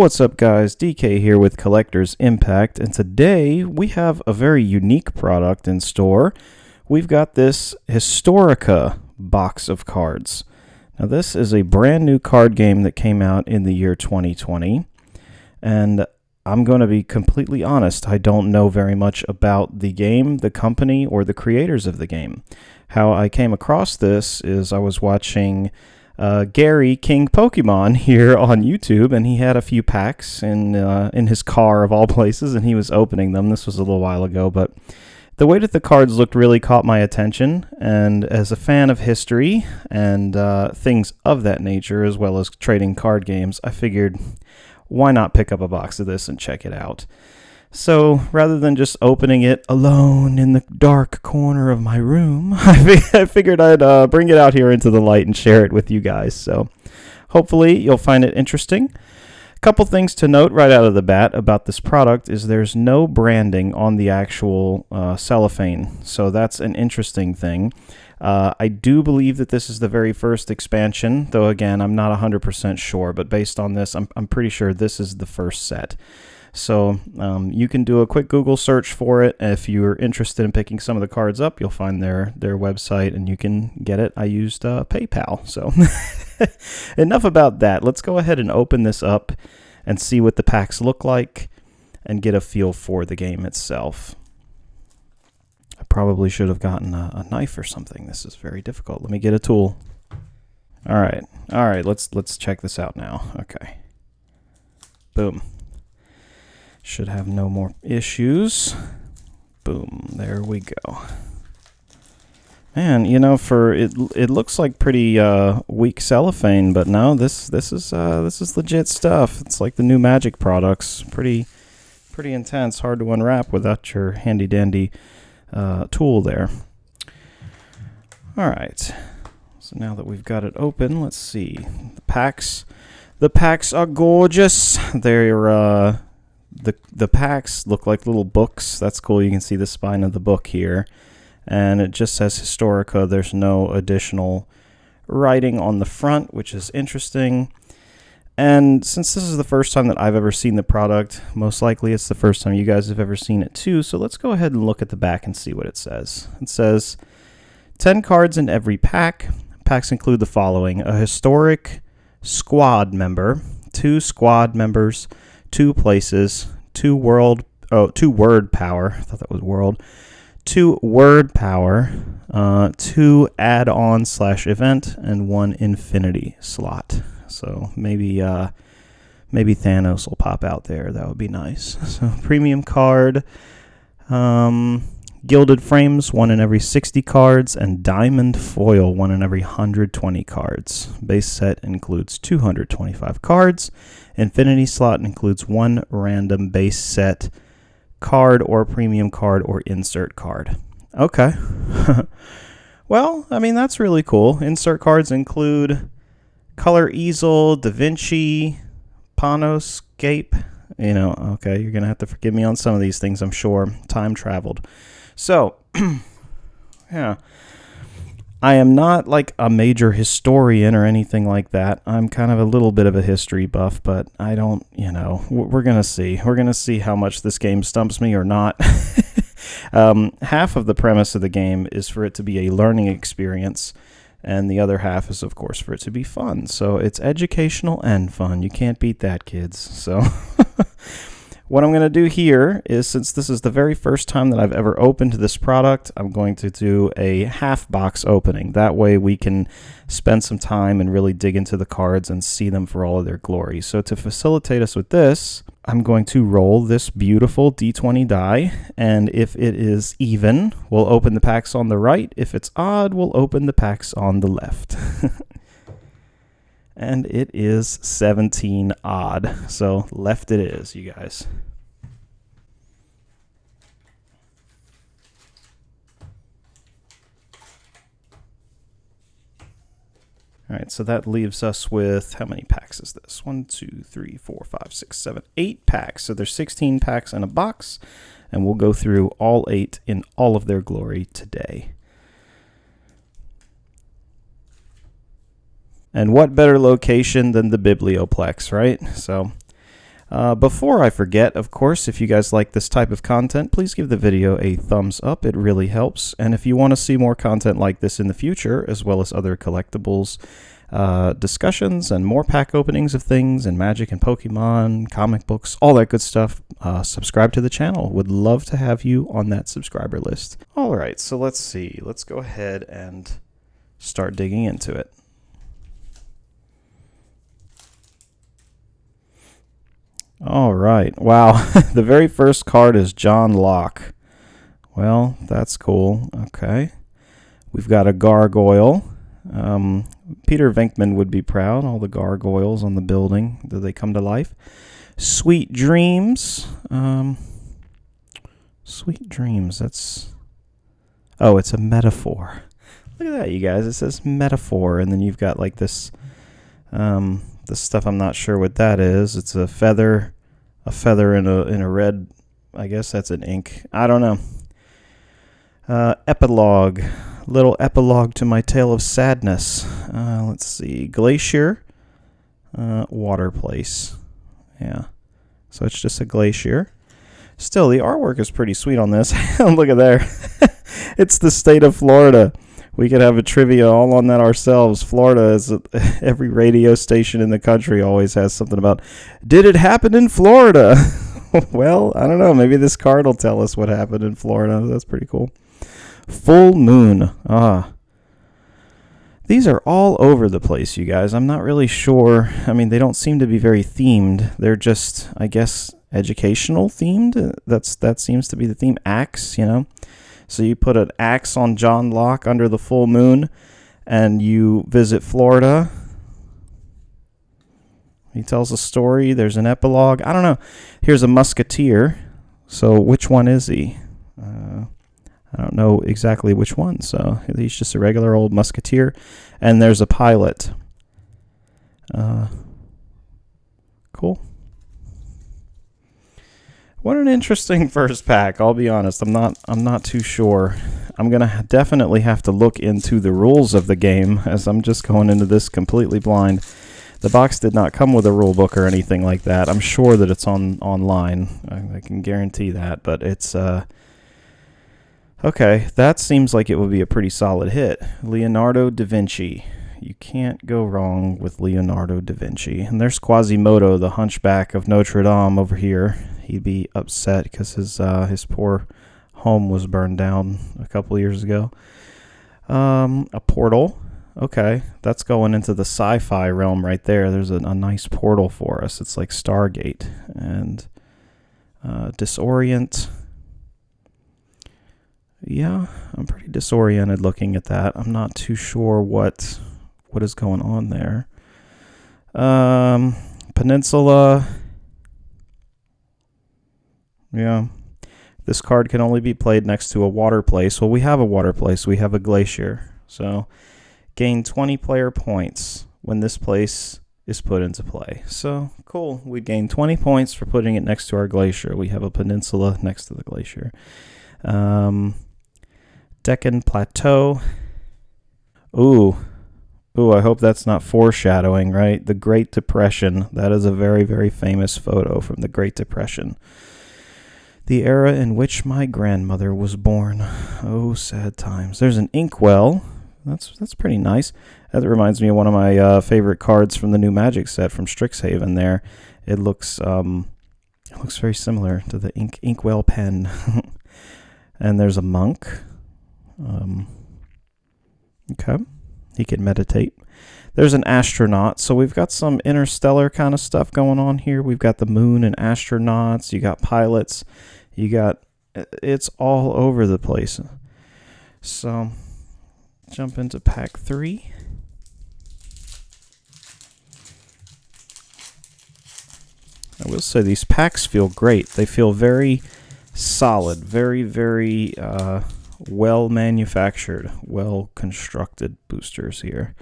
What's up, guys? DK here with Collector's Impact, and today we have a very unique product in store. We've got this Historica box of cards. Now, this is a brand new card game that came out in the year 2020, and I'm going to be completely honest, I don't know very much about the game, the company, or the creators of the game. How I came across this is I was watching Gary King Pokemon here on YouTube, and he had a few packs in his car of all places, and he was opening them. This was a little while ago, but the way that the cards looked really caught my attention, and as a fan of history and things of that nature, as well as trading card games, I figured, why not pick up a box of this and check it out? So rather than just opening it alone in the dark corner of my room, I figured I'd bring it out here into the light and share it with you guys. So hopefully you'll find it interesting. A couple things to note right out of the bat about this product is there's no branding on the actual cellophane. So that's an interesting thing. I do believe that this is the very first expansion, though again, I'm not 100% sure, but based on this, I'm pretty sure this is the first set. So you can do a quick Google search for it. If you're interested in picking some of the cards up, you'll find their website and you can get it. I used PayPal. So enough about that. Let's go ahead and open this up and see what the packs look like and get a feel for the game itself. I probably should have gotten a knife or something. This is very difficult. Let me get a tool. All right. Let's check this out now. Okay. Boom. Should have no more issues. Boom, there we go. Man, you know, for it looks like pretty weak cellophane, but no, this is legit stuff. It's like the new Magic products, pretty intense, hard to unwrap without your handy dandy tool there. All right, so now that we've got it open, let's see the packs. The packs are gorgeous. They're The packs look like little books. That's cool. You can see the spine of the book here. And it just says Historica. There's no additional writing on the front, which is interesting. And since this is the first time that I've ever seen the product, most likely it's the first time you guys have ever seen it too. So let's go ahead and look at the back and see what it says. It says 10 cards in every pack. Packs include the following: a historic squad member, 2 squad members, 2 places, 2 word power. I thought that was world. 2 word power, 2 add-on/event, and 1 infinity slot. So maybe Thanos will pop out there. That would be nice. So premium card, gilded frames, 1 in every 60 cards, and diamond foil, 1 in every 120 cards. Base set includes 225 cards. Infinity slot includes 1 random base set card or premium card or insert card. Okay. Well, I mean, that's really cool. Insert cards include Color Easel, Da Vinci, Panoscape. You know, okay, you're going to have to forgive me on some of these things, I'm sure. Time traveled. So, yeah. I am not like a major historian or anything like that. I'm kind of a little bit of a history buff, but I don't, you know, we're going to see. We're going to see how much this game stumps me or not. Half of the premise of the game is for it to be a learning experience, and the other half is, of course, for it to be fun. So it's educational and fun. You can't beat that, kids. So what I'm going to do here is, since this is the very first time that I've ever opened this product, I'm going to do a half box opening. That way we can spend some time and really dig into the cards and see them for all of their glory. So to facilitate us with this, I'm going to roll this beautiful D20 die, and if it is even, we'll open the packs on the right. If it's odd, we'll open the packs on the left. And it is 17 odd. So left it is, you guys. All right, so that leaves us with, how many packs is this? 1, 2, 3, 4, 5, 6, 7, 8 packs. So there's 16 packs in a box, and we'll go through all 8 in all of their glory today. And what better location than the Biblioplex, right? So Before I forget, of course, if you guys like this type of content, please give the video a thumbs up. It really helps. And if you want to see more content like this in the future, as well as other collectibles, discussions, and more pack openings of things, and Magic and Pokemon, comic books, all that good stuff, subscribe to the channel. Would love to have you on that subscriber list. All right, so let's see. Let's go ahead and start digging into it. All right. Wow. The very first card is John Locke. Well, that's cool. Okay. We've got a gargoyle. Peter Venkman would be proud. All the gargoyles on the building. Do they come to life? Sweet Dreams. Sweet Dreams. That's... Oh, it's a metaphor. Look at that, you guys. It says metaphor. And then you've got like this... this stuff, I'm not sure what that is. It's a feather in a red. I guess that's an ink. I don't know. Epilogue, little epilogue to my tale of sadness. Let's see, glacier, water place. Yeah, so it's just a glacier. Still, the artwork is pretty sweet on this. Look at there. It's the state of Florida. We could have a trivia all on that ourselves. Florida is every radio station in the country always has something about, did it happen in Florida? Well, I don't know. Maybe this card will tell us what happened in Florida. That's pretty cool. Full moon. These are all over the place, you guys. I'm not really sure. I mean, they don't seem to be very themed. They're just, I guess, educational themed. That seems to be the theme. Axe, you know. So you put an axe on John Locke under the full moon, and you visit Florida. He tells a story. There's an epilogue. I don't know. Here's a musketeer. So which one is he? I don't know exactly which one. So he's just a regular old musketeer. And there's a pilot. Cool. What an interesting first pack. I'll be honest. I'm not too sure. I'm gonna definitely have to look into the rules of the game, as I'm just going into this completely blind. The box did not come with a rule book or anything like that. I'm sure that it's online. I can guarantee that. But it's okay. That seems like it would be a pretty solid hit. Leonardo Da Vinci. You can't go wrong with Leonardo Da Vinci. And there's Quasimodo, the Hunchback of Notre Dame, over here. He'd be upset because his poor home was burned down a couple years ago. A portal. Okay, that's going into the sci-fi realm right there. There's a nice portal for us. It's like Stargate. And disorient. Yeah, I'm pretty disoriented looking at that. I'm not too sure what is going on there. Peninsula. Yeah. This card can only be played next to a water place. Well, we have a water place. We have a glacier. So, gain 20 player points when this place is put into play. So, cool. We gain 20 points for putting it next to our glacier. We have a peninsula next to the glacier. Deccan Plateau. Ooh, I hope that's not foreshadowing, right? The Great Depression. That is a very, very famous photo from the Great Depression. The era in which my grandmother was born. Oh, sad times. There's an inkwell. That's pretty nice. That reminds me of one of my favorite cards from the new Magic set from Strixhaven there. It looks very similar to the inkwell pen. And there's a monk. Okay. He can meditate. There's an astronaut. So we've got some interstellar kind of stuff going on here. We've got the moon and astronauts. You got pilots. It's all over the place. So, jump into pack 3. I will say these packs feel great. They feel very solid, very, very well manufactured, well constructed boosters here.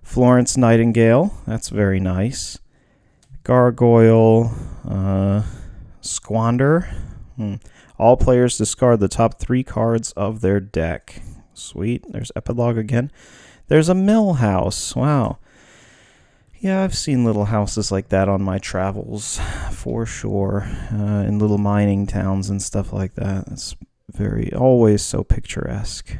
Florence Nightingale, that's very nice. Gargoyle, Squander. All players discard the top 3 cards of their deck. Sweet. There's Epilogue again. There's a Mill House. Wow. Yeah, I've seen little houses like that on my travels, for sure, in little mining towns and stuff like that. It's always so picturesque.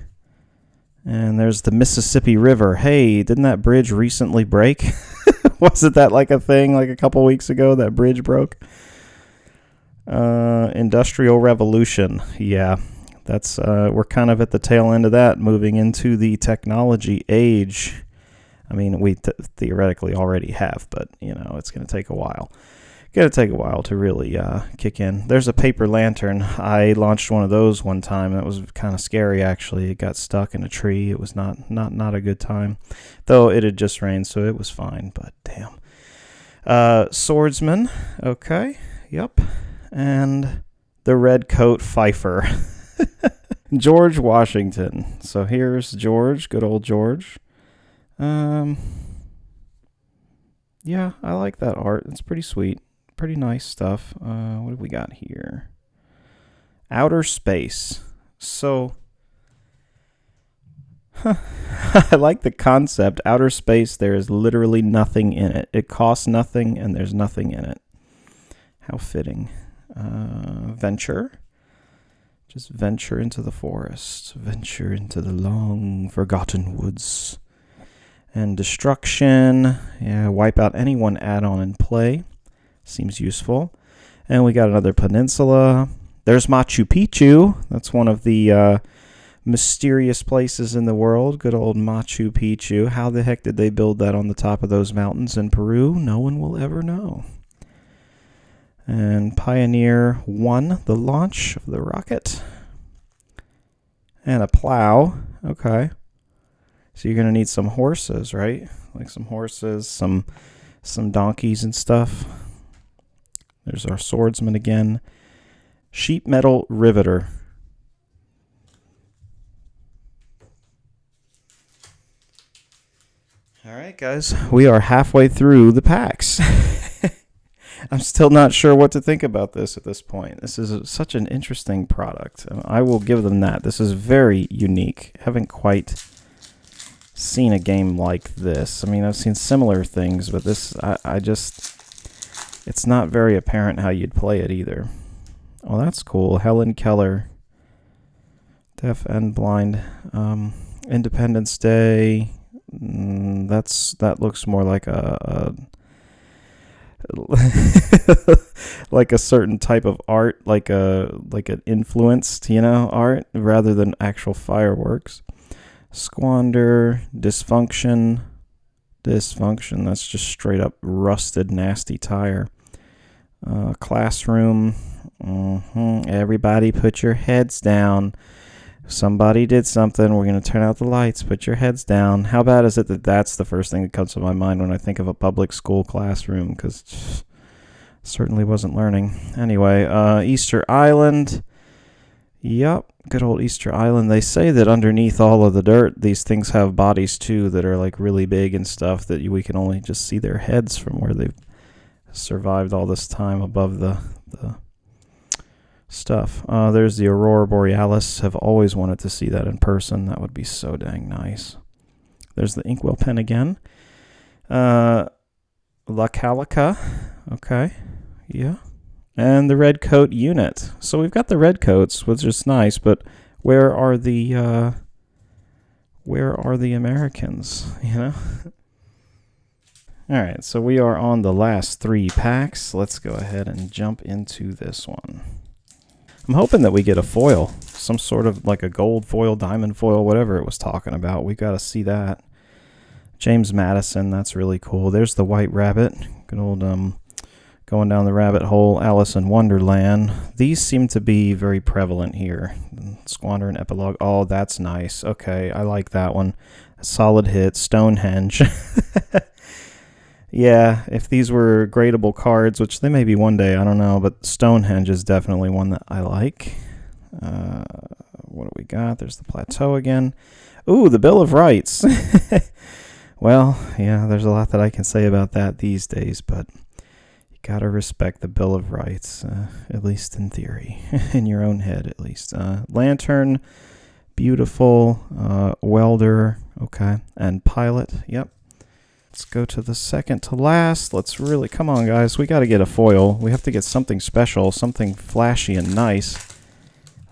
And there's the Mississippi River. Hey, didn't that bridge recently break? Wasn't that like a thing like a couple weeks ago, that bridge broke? Industrial Revolution. Yeah, that's we're kind of at the tail end of that, moving into the technology age. I mean, we theoretically already have, but, it's going to take a while. Going to take a while to really kick in. There's a paper lantern. I launched one of those one time. That was kind of scary, actually. It got stuck in a tree. It was not a good time. Though it had just rained, so it was fine, but damn. Swordsman. Okay. Yep. And the red coat fifer. George Washington. So here's George, good old George. Yeah, I like that art. It's pretty sweet. Pretty nice stuff. What have we got here? Outer space. So, I like the concept. Outer space, there is literally nothing in it. It costs nothing, and there's nothing in it. How fitting. Venture. Just venture into the forest. Venture into the long forgotten woods. And destruction. Yeah, wipe out any one add-on in play. Seems useful. And we got another peninsula. There's Machu Picchu. That's one of the mysterious places in the world. Good old Machu Picchu. How the heck did they build that on the top of those mountains in Peru? No one will ever know. And Pioneer 1, the launch of the rocket. And a plow. Okay. So you're going to need some horses, right? Like some horses, some donkeys and stuff. There's our swordsman again. Sheet metal riveter. All right, guys. We are halfway through the packs. I'm still not sure what to think about this at this point. This is such an interesting product. I will give them that. This is very unique. Haven't quite seen a game like this. I mean, I've seen similar things, but this, I just, it's not very apparent how you'd play it either. Oh, that's cool. Helen Keller, deaf and blind. Independence Day. That looks more like a like a certain type of art, like an influenced, art rather than actual fireworks. Squander, dysfunction, that's just straight up rusted, nasty tire. Classroom, everybody put your heads down. Somebody did something, we're going to turn out the lights, put your heads down. How bad is it that that's the first thing that comes to my mind when I think of a public school classroom, because certainly wasn't learning. Anyway, Easter Island. Yep, good old Easter Island. They say that underneath all of the dirt, these things have bodies too that are like really big and stuff that we can only just see their heads from where they've survived all this time above the stuff. There's the Aurora Borealis. Have always wanted to see that in person. That would be so dang nice. There's the inkwell pen again. La Calica. Okay. Yeah. And the red coat unit. So we've got the red coats, which is nice, but where are the Americans, All right, so we are on the last 3 packs. Let's go ahead and jump into this one. I'm hoping that we get a foil, some sort of like a gold foil, diamond foil, whatever it was talking about. We got to see that. James Madison, that's really cool. There's the White Rabbit. Good old going down the rabbit hole, Alice in Wonderland. These seem to be very prevalent here. Squander and Epilogue. Oh, that's nice. Okay, I like that one. A solid hit. Stonehenge. Yeah, if these were gradable cards, which they may be one day, I don't know, but Stonehenge is definitely one that I like. What do we got? There's the Plateau again. Ooh, the Bill of Rights. Well, yeah, there's a lot that I can say about that these days, but you gotta respect the Bill of Rights, at least in theory, in your own head at least. Lantern, beautiful, welder, okay, and pilot, yep. Let's go to the second to last. Let's really, come on guys, we got to get a foil. We have to get something special, something flashy and nice.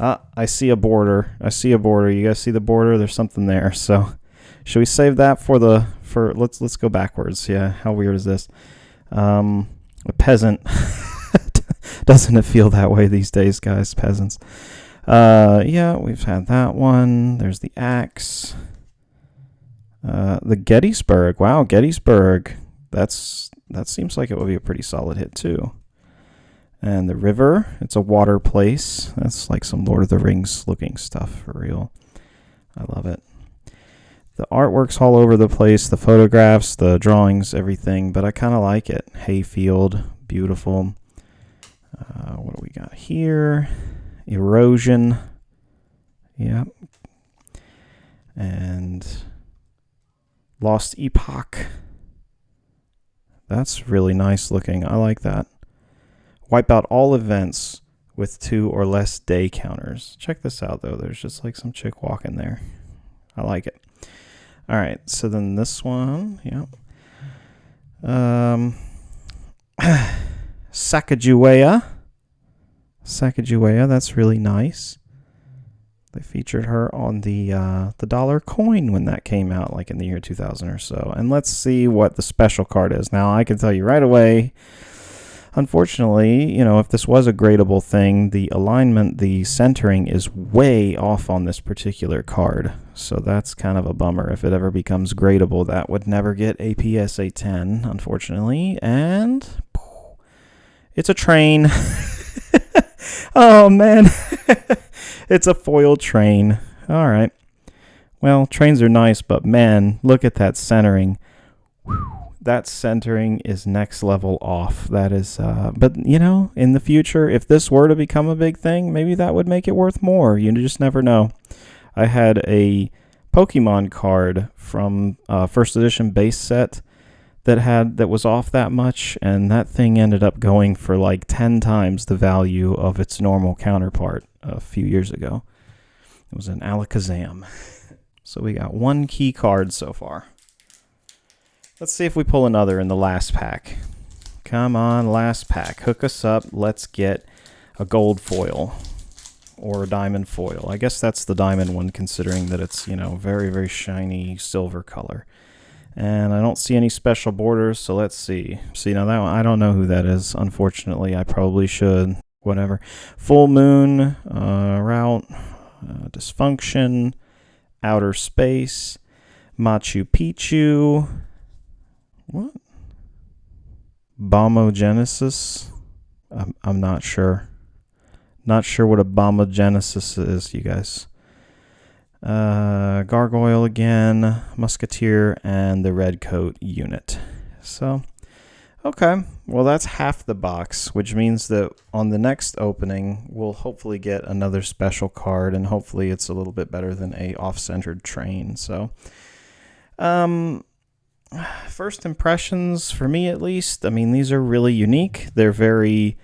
I see a border. I see a border. You guys see the border? There's something there. So should we save that for let's go backwards. Yeah, how weird is this? A peasant. Doesn't it feel that way these days, guys? Peasants. Yeah, we've had that one. There's the axe. The Gettysburg. Wow, Gettysburg. That seems like it would be a pretty solid hit too. And the river. It's a water place. That's like some Lord of the Rings looking stuff for real. I love it. The artwork's all over the place. The photographs, the drawings, everything. But I kind of like it. Hayfield. Beautiful. What do we got here? Erosion. Yep. And Lost Epoch. That's really nice looking. I like that. Wipe out all events with 2 or less day counters. Check this out, though. There's just like some chick walking there. I like it. All right. So then this one. Yep. Sacagawea. Sacagawea. That's really nice. They featured her on the dollar coin when that came out, like in the year 2000 or so. And let's see what the special card is. Now, I can tell you right away, unfortunately, you know, if this was a gradable thing, the alignment, the centering is way off on this particular card. So that's kind of a bummer. If it ever becomes gradable, that would never get a PSA 10, unfortunately. And it's a train. Oh, man. It's a foil train. All right. Well, trains are nice, but man, look at that centering. Whew. That centering is next level off. That is, but you know, in the future, if this were to become a big thing, maybe that would make it worth more. You just never know. I had a Pokemon card from first edition base set that was off that much, and that thing ended up going for like 10 times the value of its normal counterpart a few years ago. It was an Alakazam. So we got 1 key card so far. Let's see if we pull another in the last pack. Come on, last pack. Hook us up. Let's get a gold foil or a diamond foil. I guess that's the diamond one, considering that it's, you know, very, very shiny silver color. And I don't see any special borders, so let's see. See, now that one, I don't know who that is. Unfortunately, I probably should. Whatever. Full Moon, Route, Dysfunction, Outer Space, Machu Picchu. What? Bombogenesis? I'm not sure. Not sure what a bombogenesis is, you guys. Gargoyle again, Musketeer, and the Red Coat unit. So, okay. Well, that's half the box, which means that on the next opening, we'll hopefully get another special card, and hopefully it's a little bit better than a off-centered train. So, first impressions, for me at least, I mean, these are really unique. They're very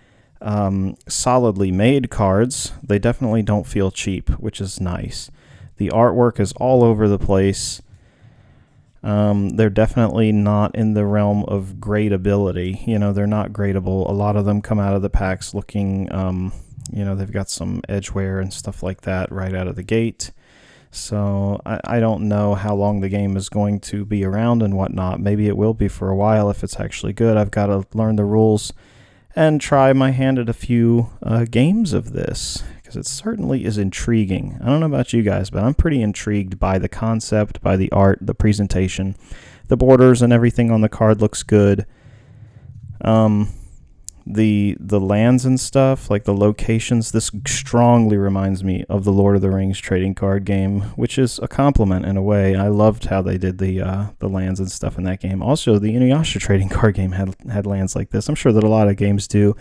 solidly made cards. They definitely don't feel cheap, which is nice. The artwork is all over the place. They're definitely not in the realm of gradability. You know, they're not gradable. A lot of them come out of the packs looking, you know, they've got some edge wear and stuff like that right out of the gate. So I don't know how long the game is going to be around and whatnot. Maybe it will be for a while if it's actually good. I've got to learn the rules and try my hand at a few games of this, because it certainly is intriguing. I don't know about you guys, but I'm pretty intrigued by the concept, by the art, the presentation. The borders and everything on the card looks good. The lands and stuff, like the locations, this strongly reminds me of the Lord of the Rings trading card game, which is a compliment in a way. I loved how they did the lands and stuff in that game. Also, the Inuyasha trading card game had lands like this. I'm sure that a lot of games do,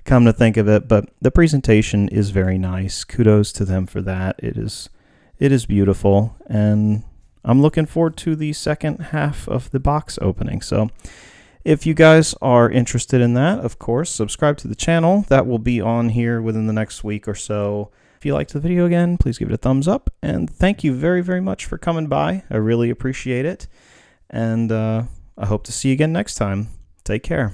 come to think of it, but the presentation is very nice. Kudos to them for that. It is beautiful, and I'm looking forward to the second half of the box opening. So if you guys are interested in that, of course, subscribe to the channel. That will be on here within the next week or so. If you liked the video again, please give it a thumbs up, and thank you very, very much for coming by. I really appreciate it, and I hope to see you again next time. Take care.